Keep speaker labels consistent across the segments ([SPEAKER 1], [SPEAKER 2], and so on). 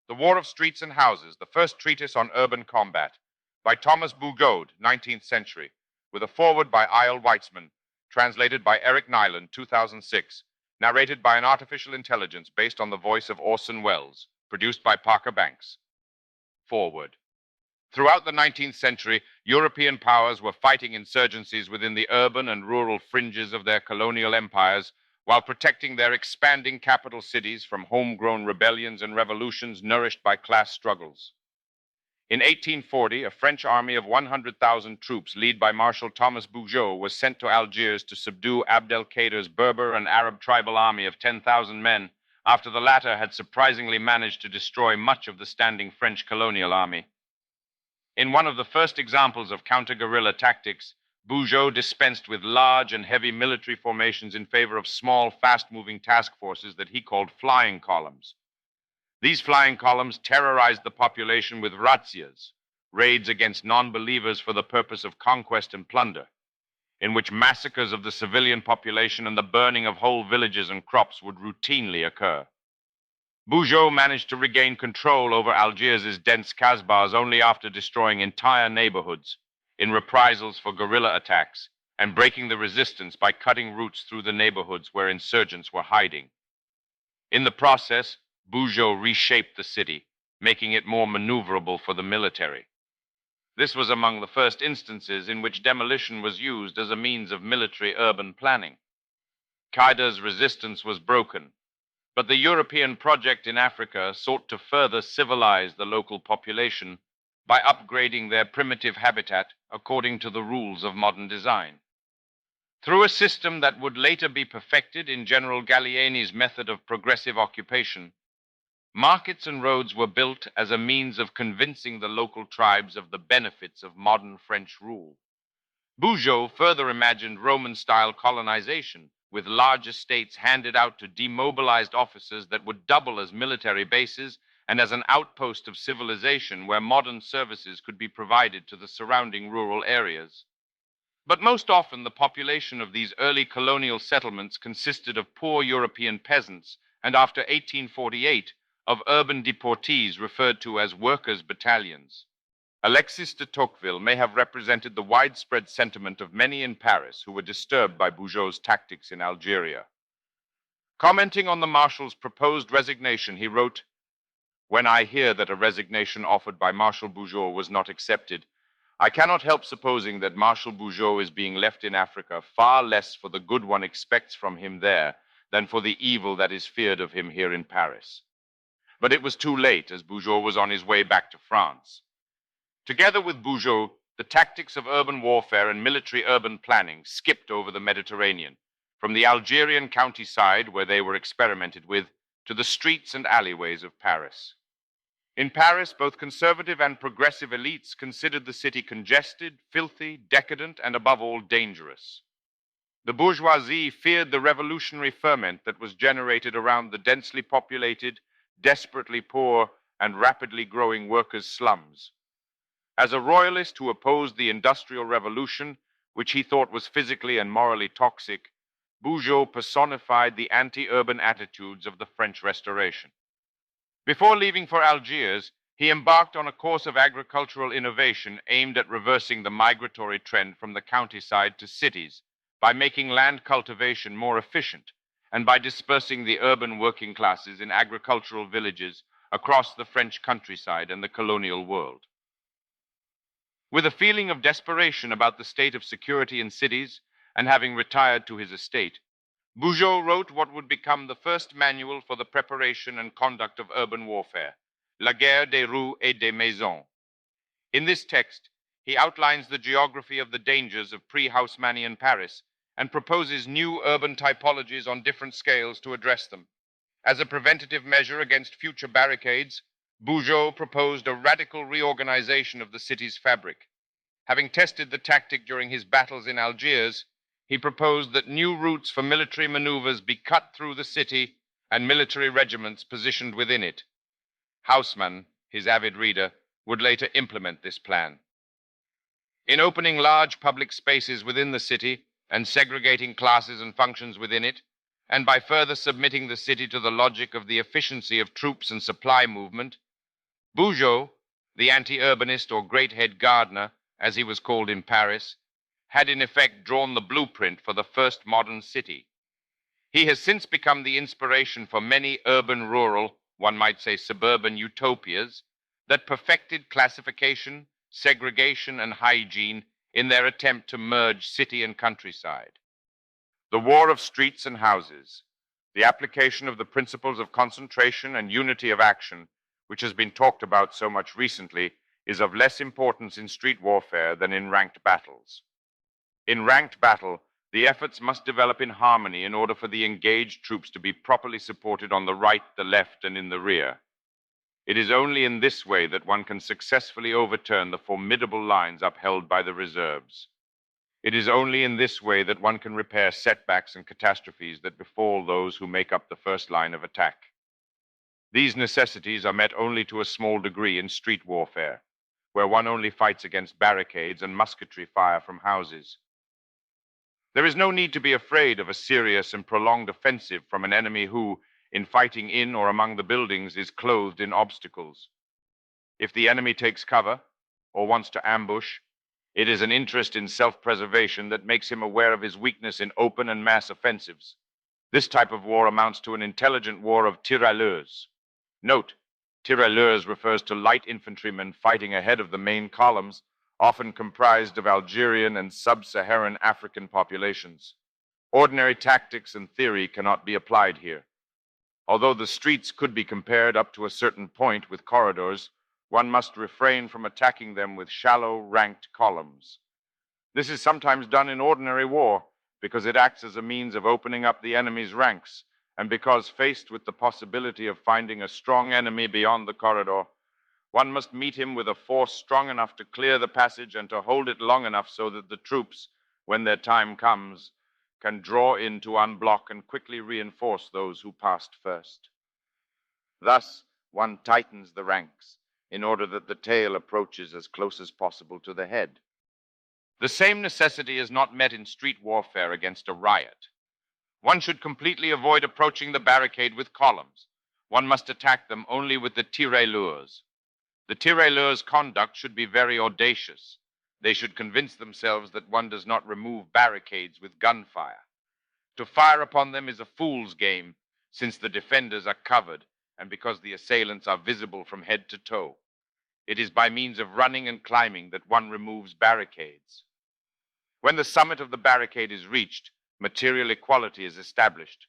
[SPEAKER 1] The War of Streets and Houses, the first treatise on urban combat, by Thomas Bugeaud, 19th century, with a foreword by Eyal Weizman, translated by Eric Nylund, 2006, narrated by an artificial intelligence based on the voice of Orson Welles, produced by Parker Banks. Foreword. Throughout the 19th century, European powers were fighting insurgencies within the urban and rural fringes of their colonial empires, while protecting their expanding capital cities from homegrown rebellions and revolutions nourished by class struggles. In 1840, a French army of 100,000 troops, led by Marshal Thomas Bugeaud, was sent to Algiers to subdue Abdelkader's Berber and Arab tribal army of 10,000 men, after the latter had surprisingly managed to destroy much of the standing French colonial army. In one of the first examples of counter-guerrilla tactics, Bugeaud dispensed with large and heavy military formations in favor of small, fast-moving task forces that he called flying columns. These flying columns terrorized the population with razzias, raids against non-believers for the purpose of conquest and plunder, in which massacres of the civilian population and the burning of whole villages and crops would routinely occur. Bugeaud managed to regain control over Algiers' dense Kasbahs only after destroying entire neighborhoods in reprisals for guerrilla attacks and breaking the resistance by cutting routes through the neighborhoods where insurgents were hiding. In the process, Bugeaud reshaped the city, making it more maneuverable for the military. This was among the first instances in which demolition was used as a means of military urban planning. Qaeda's resistance was broken, but the European project in Africa sought to further civilize the local population by upgrading their primitive habitat according to the rules of modern design. Through a system that would later be perfected in General Gallieni's method of progressive occupation, markets and roads were built as a means of convincing the local tribes of the benefits of modern French rule. Bugeaud further imagined Roman-style colonization, with large estates handed out to demobilized officers that would double as military bases and as an outpost of civilization where modern services could be provided to the surrounding rural areas. But most often, the population of these early colonial settlements consisted of poor European peasants, and after 1848, of urban deportees referred to as workers' battalions. Alexis de Tocqueville may have represented the widespread sentiment of many in Paris who were disturbed by Bugeaud's tactics in Algeria. Commenting on the Marshal's proposed resignation, he wrote, "When I hear that a resignation offered by Marshal Bugeaud was not accepted, I cannot help supposing that Marshal Bugeaud is being left in Africa far less for the good one expects from him there than for the evil that is feared of him here in Paris." But it was too late, as Bugeaud was on his way back to France. Together with Bugeaud, the tactics of urban warfare and military urban planning skipped over the Mediterranean, from the Algerian countryside, where they were experimented with, to the streets and alleyways of Paris. In Paris, both conservative and progressive elites considered the city congested, filthy, decadent, and above all, dangerous. The bourgeoisie feared the revolutionary ferment that was generated around the densely populated, desperately poor, and rapidly growing workers' slums. As a royalist who opposed the Industrial Revolution, which he thought was physically and morally toxic, Bugeaud personified the anti-urban attitudes of the French Restoration. Before leaving for Algiers, he embarked on a course of agricultural innovation aimed at reversing the migratory trend from the countryside to cities by making land cultivation more efficient and by dispersing the urban working classes in agricultural villages across the French countryside and the colonial world. With a feeling of desperation about the state of security in cities, and having retired to his estate, Bugeaud wrote what would become the first manual for the preparation and conduct of urban warfare, La Guerre des Rues et des Maisons. In this text, he outlines the geography of the dangers of pre-Haussmannian Paris and proposes new urban typologies on different scales to address them. As a preventative measure against future barricades, Bugeaud proposed a radical reorganization of the city's fabric. Having tested the tactic during his battles in Algiers, he proposed that new routes for military maneuvers be cut through the city and military regiments positioned within it. Haussmann, his avid reader, would later implement this plan. In opening large public spaces within the city and segregating classes and functions within it, and by further submitting the city to the logic of the efficiency of troops and supply movement, Bugeaud, the anti-urbanist or great head gardener, as he was called in Paris, had in effect drawn the blueprint for the first modern city. He has since become the inspiration for many urban-rural, one might say suburban utopias that perfected classification, segregation, and hygiene in their attempt to merge city and countryside. The war of streets and houses, the application of the principles of concentration and unity of action, which has been talked about so much recently, is of less importance in street warfare than in ranked battles. In ranked battle, the efforts must develop in harmony in order for the engaged troops to be properly supported on the right, the left, and in the rear. It is only in this way that one can successfully overturn the formidable lines upheld by the reserves. It is only in this way that one can repair setbacks and catastrophes that befall those who make up the first line of attack. These necessities are met only to a small degree in street warfare, where one only fights against barricades and musketry fire from houses. There is no need to be afraid of a serious and prolonged offensive from an enemy who, in fighting in or among the buildings, is clothed in obstacles. If the enemy takes cover or wants to ambush, it is an interest in self-preservation that makes him aware of his weakness in open and mass offensives. This type of war amounts to an intelligent war of tirailleurs. Note, tirailleurs refers to light infantrymen fighting ahead of the main columns, often comprised of Algerian and sub-Saharan African populations. Ordinary tactics and theory cannot be applied here. Although the streets could be compared up to a certain point with corridors, one must refrain from attacking them with shallow, ranked columns. This is sometimes done in ordinary war because it acts as a means of opening up the enemy's ranks, and because faced with the possibility of finding a strong enemy beyond the corridor, one must meet him with a force strong enough to clear the passage and to hold it long enough so that the troops, when their time comes, can draw in to unblock and quickly reinforce those who passed first. Thus, one tightens the ranks in order that the tail approaches as close as possible to the head. The same necessity is not met in street warfare against a riot. One should completely avoid approaching the barricade with columns. One must attack them only with the tirailleurs. The tirailleurs' conduct should be very audacious. They should convince themselves that one does not remove barricades with gunfire. To fire upon them is a fool's game, since the defenders are covered and because the assailants are visible from head to toe. It is by means of running and climbing that one removes barricades. When the summit of the barricade is reached, material equality is established.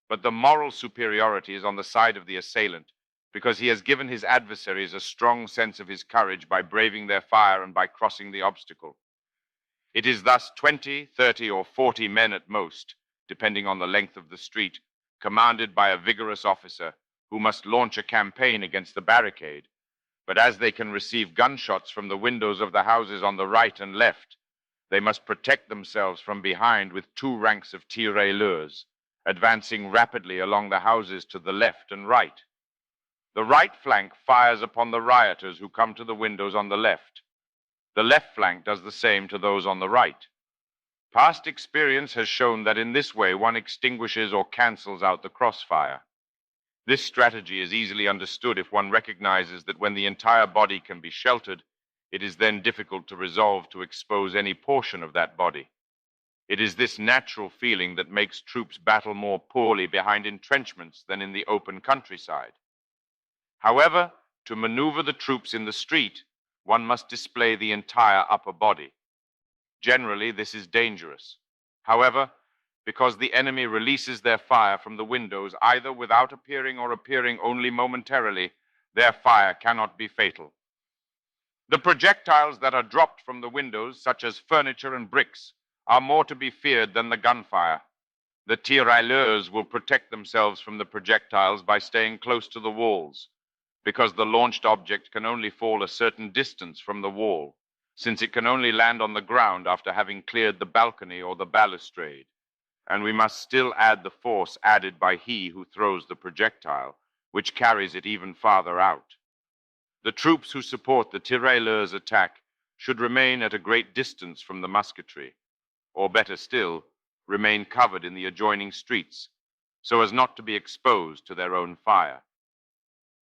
[SPEAKER 1] But the moral superiority is on the side of the assailant, because he has given his adversaries a strong sense of his courage by braving their fire and by crossing the obstacle. It is thus 20, 30, or 40 men at most, depending on the length of the street, commanded by a vigorous officer who must launch a campaign against the barricade. But as they can receive gunshots from the windows of the houses on the right and left, they must protect themselves from behind with two ranks of tirailleurs, advancing rapidly along the houses to the left and right. The right flank fires upon the rioters who come to the windows on the left. The left flank does the same to those on the right. Past experience has shown that in this way one extinguishes or cancels out the crossfire. This strategy is easily understood if one recognizes that when the entire body can be sheltered, it is then difficult to resolve to expose any portion of that body. It is this natural feeling that makes troops battle more poorly behind entrenchments than in the open countryside. However, to maneuver the troops in the street, one must display the entire upper body. Generally, this is dangerous. However, because the enemy releases their fire from the windows either without appearing or appearing only momentarily, their fire cannot be fatal. The projectiles that are dropped from the windows, such as furniture and bricks, are more to be feared than the gunfire. The tirailleurs will protect themselves from the projectiles by staying close to the walls, because the launched object can only fall a certain distance from the wall, since it can only land on the ground after having cleared the balcony or the balustrade. And we must still add the force added by he who throws the projectile, which carries it even farther out. The troops who support the tirailleurs' attack should remain at a great distance from the musketry, or better still, remain covered in the adjoining streets, so as not to be exposed to their own fire.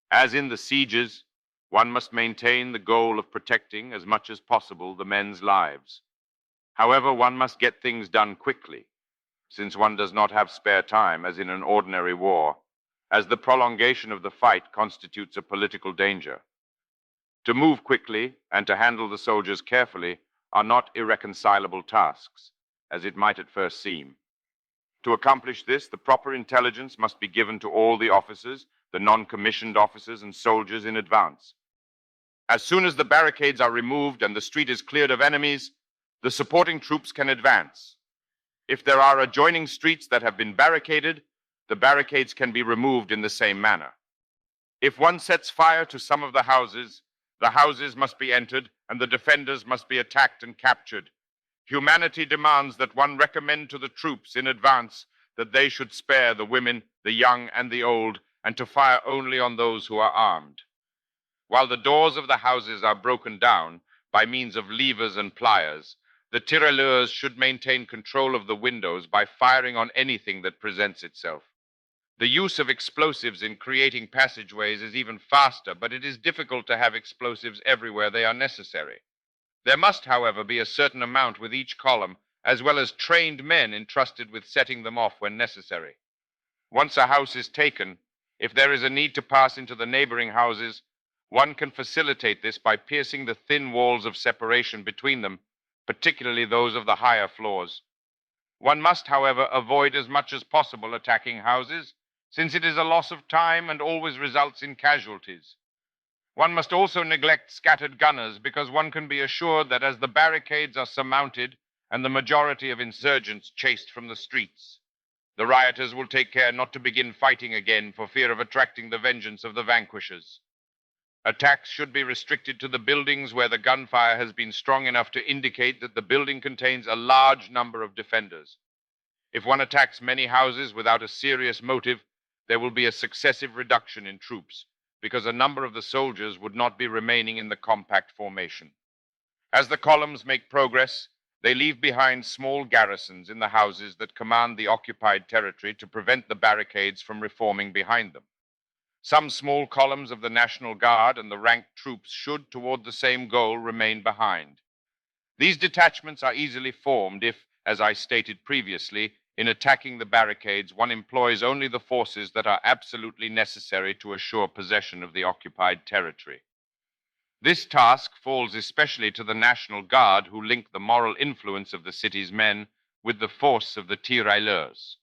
[SPEAKER 1] As in the sieges, One must maintain the goal of protecting as much as possible the men's lives. However, one must get things done quickly, since one does not have spare time as in an ordinary war, as the prolongation of the fight constitutes a political danger. To move quickly and to handle the soldiers carefully are not irreconcilable tasks, as it might at first seem. To accomplish this, the proper intelligence must be given to all the officers, the non-commissioned officers and soldiers in advance. As soon as the barricades are removed and the street is cleared of enemies, the supporting troops can advance. If there are adjoining streets that have been barricaded, the barricades can be removed in the same manner. If one sets fire to some of the houses must be entered and the defenders must be attacked and captured. Humanity demands that one recommend to the troops in advance that they should spare the women, the young, and the old, and to fire only on those who are armed. While the doors of the houses are broken down by means of levers and pliers, the tirailleurs should maintain control of the windows by firing on anything that presents itself. The use of explosives in creating passageways is even faster, but it is difficult to have explosives everywhere they are necessary. There must, however, be a certain amount with each column, as well as trained men entrusted with setting them off when necessary. Once a house is taken, if there is a need to pass into the neighboring houses, one can facilitate this by piercing the thin walls of separation between them, particularly those of the higher floors. One must, however, avoid as much as possible attacking houses, since it is a loss of time and always results in casualties. One must also neglect scattered gunners, because one can be assured that as the barricades are surmounted and the majority of insurgents chased from the streets, the rioters will take care not to begin fighting again for fear of attracting the vengeance of the vanquishers. Attacks should be restricted to the buildings where the gunfire has been strong enough to indicate that the building contains a large number of defenders. If one attacks many houses without a serious motive, there will be a successive reduction in troops, because a number of the soldiers would not be remaining in the compact formation. As the columns make progress, they leave behind small garrisons in the houses that command the occupied territory to prevent the barricades from reforming behind them. Some small columns of the National Guard and the ranked troops should, toward the same goal, remain behind. These detachments are easily formed if, as I stated previously, in attacking the barricades, one employs only the forces that are absolutely necessary to assure possession of the occupied territory. This task falls especially to the National Guard, who link the moral influence of the city's men with the force of the tirailleurs.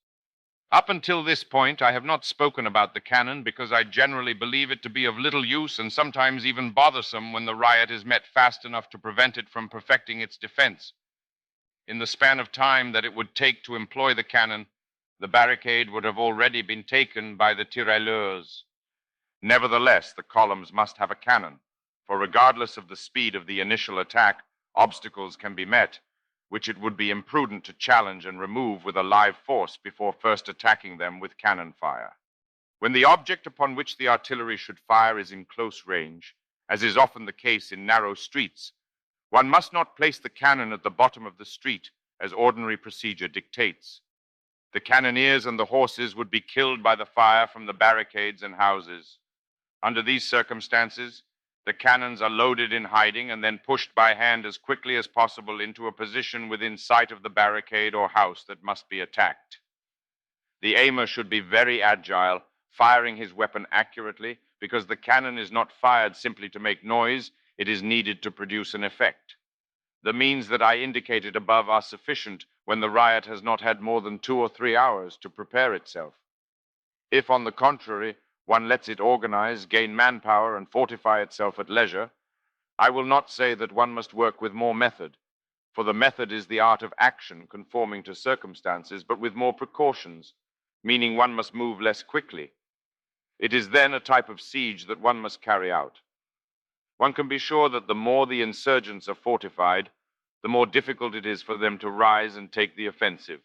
[SPEAKER 1] Up until this point, I have not spoken about the cannon because I generally believe it to be of little use and sometimes even bothersome when the riot is met fast enough to prevent it from perfecting its defense. In the span of time that it would take to employ the cannon, the barricade would have already been taken by the tirailleurs. Nevertheless, the columns must have a cannon, for regardless of the speed of the initial attack, obstacles can be met, which it would be imprudent to challenge and remove with a live force before first attacking them with cannon fire. When the object upon which the artillery should fire is in close range, as is often the case in narrow streets, one must not place the cannon at the bottom of the street, as ordinary procedure dictates. The cannoneers and the horses would be killed by the fire from the barricades and houses. Under these circumstances, the cannons are loaded in hiding and then pushed by hand as quickly as possible into a position within sight of the barricade or house that must be attacked. The aimer should be very agile, firing his weapon accurately, because the cannon is not fired simply to make noise, it is needed to produce an effect. The means that I indicated above are sufficient when the riot has not had more than 2 or 3 hours to prepare itself. If, on the contrary, one lets it organize, gain manpower, and fortify itself at leisure, I will not say that one must work with more method, for the method is the art of action conforming to circumstances, but with more precautions, meaning one must move less quickly. It is then a type of siege that one must carry out. One can be sure that the more the insurgents are fortified, the more difficult it is for them to rise and take the offensive.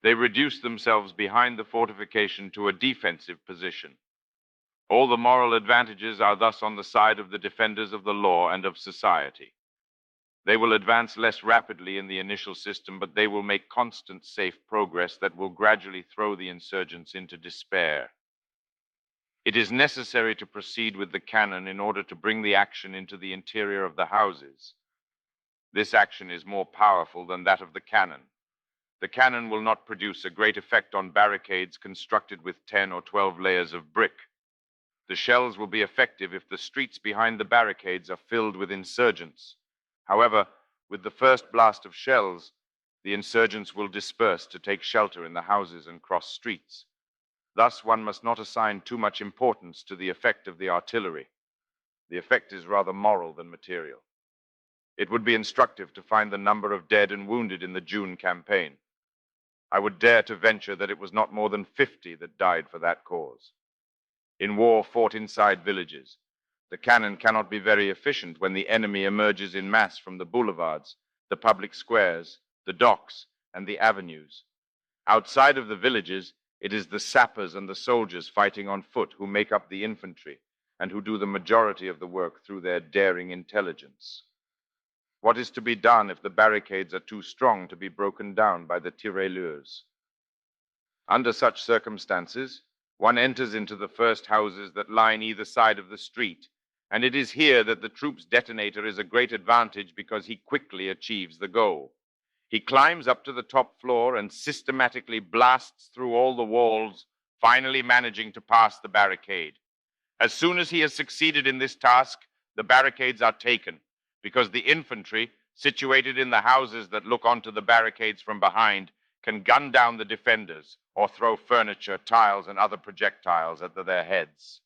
[SPEAKER 1] They reduce themselves behind the fortification to a defensive position. All the moral advantages are thus on the side of the defenders of the law and of society. They will advance less rapidly in the initial system, but they will make constant, safe progress that will gradually throw the insurgents into despair. It is necessary to proceed with the cannon in order to bring the action into the interior of the houses. This action is more powerful than that of the cannon. The cannon will not produce a great effect on barricades constructed with 10 or 12 layers of brick. The shells will be effective if the streets behind the barricades are filled with insurgents. However, with the first blast of shells, the insurgents will disperse to take shelter in the houses and cross streets. Thus, one must not assign too much importance to the effect of the artillery. The effect is rather moral than material. It would be instructive to find the number of dead and wounded in the June campaign. I would dare to venture that it was not more than 50 that died for that cause. In war fought inside villages, the cannon cannot be very efficient when the enemy emerges in mass from the boulevards, the public squares, the docks, and the avenues. Outside of the villages, it is the sappers and the soldiers fighting on foot who make up the infantry and who do the majority of the work through their daring intelligence. What is to be done if the barricades are too strong to be broken down by the tirailleurs? Under such circumstances, one enters into the first houses that line either side of the street, and it is here that the troop's detonator is a great advantage because he quickly achieves the goal. He climbs up to the top floor and systematically blasts through all the walls, finally managing to pass the barricade. As soon as he has succeeded in this task, the barricades are taken, because the infantry, situated in the houses that look onto the barricades from behind, can gun down the defenders or throw furniture, tiles, and other projectiles at their heads.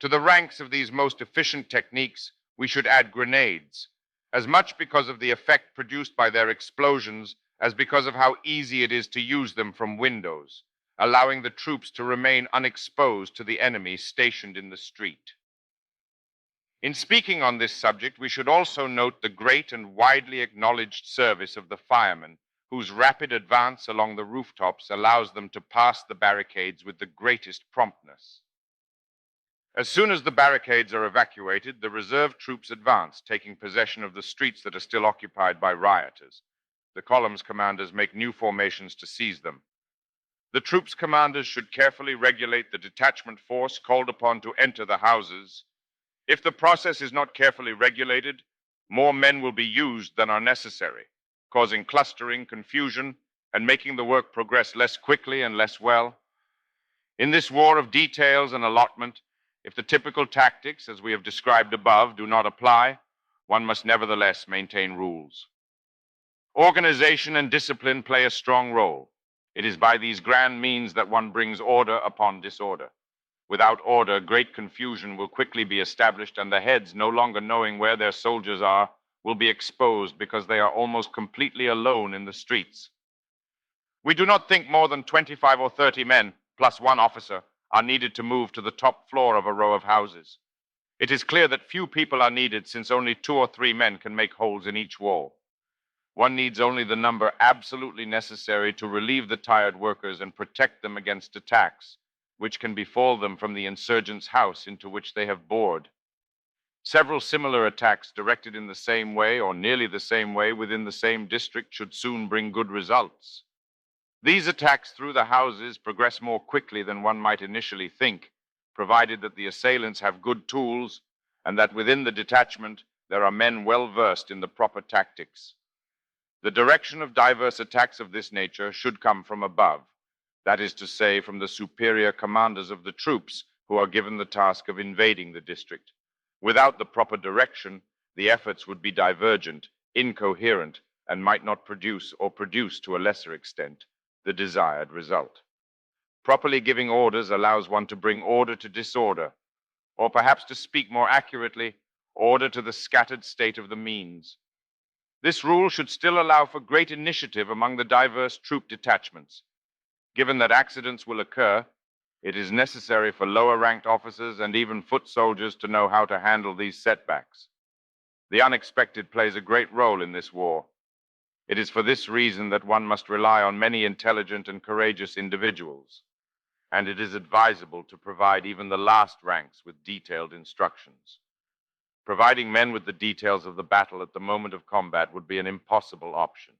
[SPEAKER 1] To the ranks of these most efficient techniques, we should add grenades, as much because of the effect produced by their explosions as because of how easy it is to use them from windows, allowing the troops to remain unexposed to the enemy stationed in the street. In speaking on this subject, we should also note the great and widely acknowledged service of the firemen, whose rapid advance along the rooftops allows them to pass the barricades with the greatest promptness. As soon as the barricades are evacuated, the reserve troops advance, taking possession of the streets that are still occupied by rioters. The column's commanders make new formations to seize them. The troops' commanders should carefully regulate the detachment force called upon to enter the houses. If the process is not carefully regulated, more men will be used than are necessary, causing clustering, confusion, and making the work progress less quickly and less well. In this war of details and allotment, if the typical tactics, as we have described above, do not apply, one must nevertheless maintain rules. Organization and discipline play a strong role. It is by these grand means that one brings order upon disorder. Without order, great confusion will quickly be established, and the heads, no longer knowing where their soldiers are, will be exposed because they are almost completely alone in the streets. We do not think more than 25 or 30 men, plus one officer, are needed to move to the top floor of a row of houses. It is clear that few people are needed, since only 2 or 3 men can make holes in each wall. One needs only the number absolutely necessary to relieve the tired workers and protect them against attacks, which can befall them from the insurgents' house into which they have bored. Several similar attacks directed in the same way or nearly the same way within the same district should soon bring good results. These attacks through the houses progress more quickly than one might initially think, provided that the assailants have good tools and that within the detachment there are men well versed in the proper tactics. The direction of diverse attacks of this nature should come from above, that is to say, from the superior commanders of the troops who are given the task of invading the district. Without the proper direction, the efforts would be divergent, incoherent, and might not produce, or produce to a lesser extent, the desired result. Properly giving orders allows one to bring order to disorder, or perhaps to speak more accurately, order to the scattered state of the means. This rule should still allow for great initiative among the diverse troop detachments. Given that accidents will occur, it is necessary for lower-ranked officers and even foot soldiers to know how to handle these setbacks. The unexpected plays a great role in this war. It is for this reason that one must rely on many intelligent and courageous individuals, and it is advisable to provide even the last ranks with detailed instructions. Providing men with the details of the battle at the moment of combat would be an impossible option.